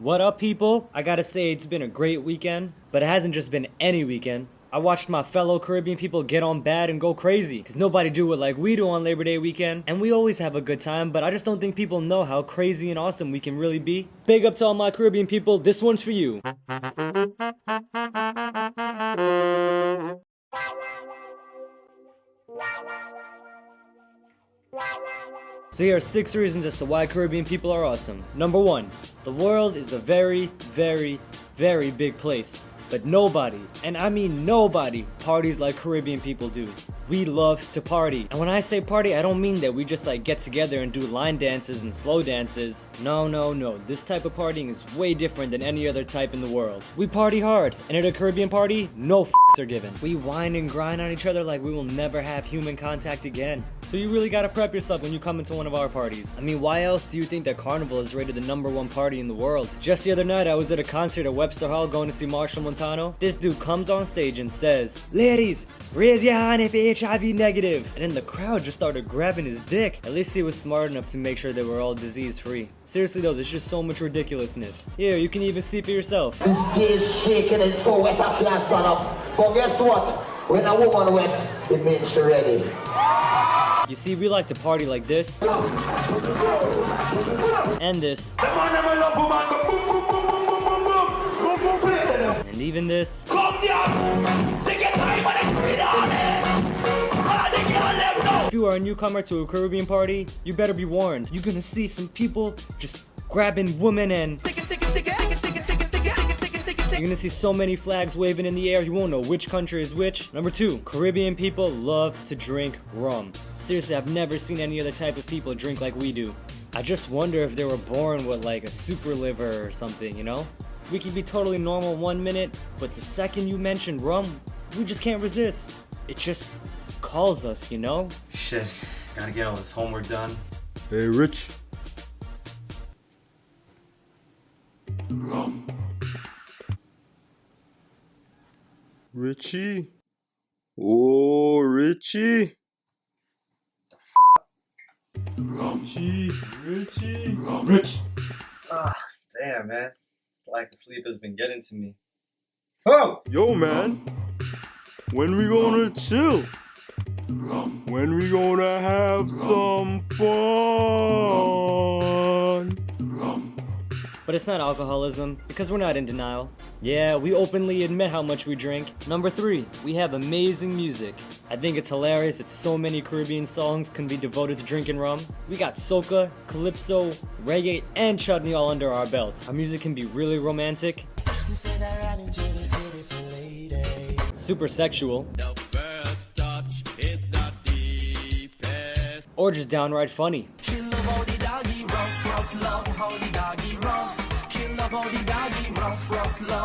What up, people? I gotta say, it's been a great weekend, but it hasn't just been any weekend. I watched my fellow Caribbean people get on bad and go crazy, cause nobody do it like we do on Labor Day weekend, and we always have a good time, but I just don't think people know how crazy and awesome we can really be. Big up to all my Caribbean people, this one's for you. So here are 6 reasons as to why Caribbean people are awesome. Number 1, the world is a very, very, very big place. But nobody, and I mean nobody, parties like Caribbean people do. We love to party. And when I say party, I don't mean that we just like get together and do line dances and slow dances. No. This type of partying is way different than any other type in the world. We party hard, and at a Caribbean party, no f***s are given. We whine and grind on each other like we will never have human contact again. So you really gotta prep yourself when you come into one of our parties. I mean, why else do you think that Carnival is rated the #1 party in the world? Just the other night, I was at a concert at Webster Hall going to see Marshall Montano. This dude comes on stage and says, "Ladies, raise your hand if you're HIV negative." And then the crowd just started grabbing his dick. At least he was smart enough to make sure they were all disease free. Seriously though, there's just so much ridiculousness. Here, you can even see for yourself. The stage shaking and so wet I can't stand up. But guess what? When a woman wet, it means she ready. You see, we like to party like this. And this. And even this. If you are a newcomer to a Caribbean party, you better be warned. You're gonna see some people just grabbing women and you're gonna see so many flags waving in the air, you won't know which country is which. Number 2, Caribbean people love to drink rum. Seriously, I've never seen any other type of people drink like we do. I just wonder if they were born with like a super liver or something, you know? We can be totally normal 1 minute, but the second you mention rum, we just can't resist. It just calls us, you know? Shit, gotta get all this homework done. Hey, Rich. Richie? Oh, Richie? Richie? Rich! Ah, damn, man. This lack of sleep has been getting to me. Oh! Yo, man. When we gonna chill? When we gonna have some fun? But it's not alcoholism, because we're not in denial. Yeah, we openly admit how much we drink. Number 3, we have amazing music. I think it's hilarious that so many Caribbean songs can be devoted to drinking rum. We got soca, calypso, reggae, and chutney all under our belt. Our music can be really romantic, super sexual, or just downright funny.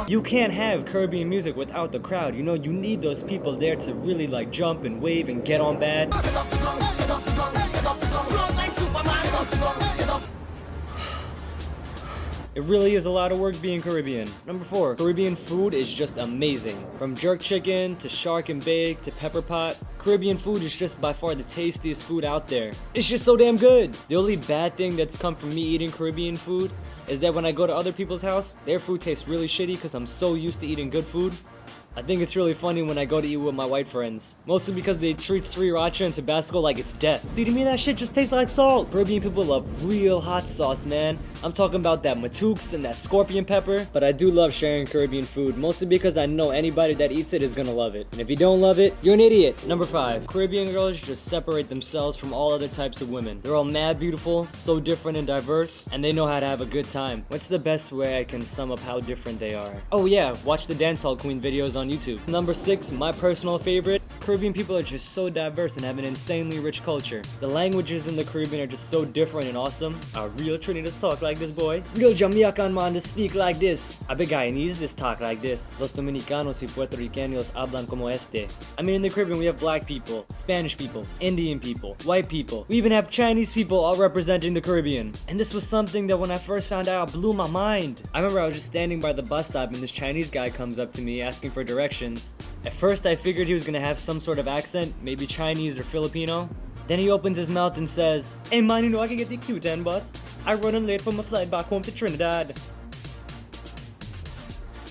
You can't have Caribbean music without the crowd. You know, you need those people there to really like jump and wave and get on bad. It really is a lot of work being Caribbean. Number 4, Caribbean food is just amazing. From jerk chicken to shark and bake to pepper pot, Caribbean food is just by far the tastiest food out there. It's just so damn good. The only bad thing that's come from me eating Caribbean food is that when I go to other people's house, their food tastes really shitty because I'm so used to eating good food. I think it's really funny when I go to eat with my white friends. Mostly because they treat sriracha and Tabasco like it's death. See, to me that shit just tastes like salt. Caribbean people love real hot sauce, man. I'm talking about that matooks and that scorpion pepper. But I do love sharing Caribbean food, mostly because I know anybody that eats it is gonna love it. And if you don't love it, you're an idiot. Number 5, Caribbean girls just separate themselves from all other types of women. They're all mad beautiful, so different and diverse, and they know how to have a good time. What's the best way I can sum up how different they are? Oh yeah, watch the Dancehall Queen videos on YouTube. Number 6, my personal favorite, Caribbean people are just so diverse and have an insanely rich culture. The languages in the Caribbean are just so different and awesome. A real Trinidad talk like this, boy. Real Jamaican man to speak like this. A big Guyanese this talk like this. Los Dominicanos y Puerto Ricanos hablan como este. I mean, in the Caribbean we have black people, Spanish people, Indian people, white people. We even have Chinese people all representing the Caribbean. And this was something that when I first found out blew my mind. I remember I was just standing by the bus stop and this Chinese guy comes up to me asking for directions. At first I figured he was gonna have some sort of accent, maybe Chinese or Filipino. Then he opens his mouth and says, "Hey man, you know I can get the Q10 bus. I running late for my flight back home to Trinidad."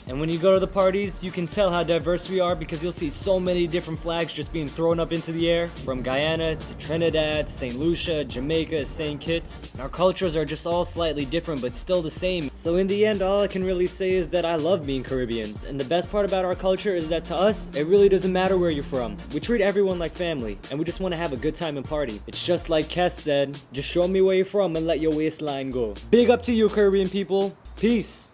And when you go to the parties, you can tell how diverse we are because you'll see so many different flags just being thrown up into the air, from Guyana to Trinidad, St. Lucia, Jamaica, St. Kitts. Our cultures are just all slightly different but still the same. So in the end, all I can really say is that I love being Caribbean. And the best part about our culture is that to us, it really doesn't matter where you're from. We treat everyone like family, and we just want to have a good time and party. It's just like Kes said, just show me where you're from and let your waistline go. Big up to you, Caribbean people. Peace.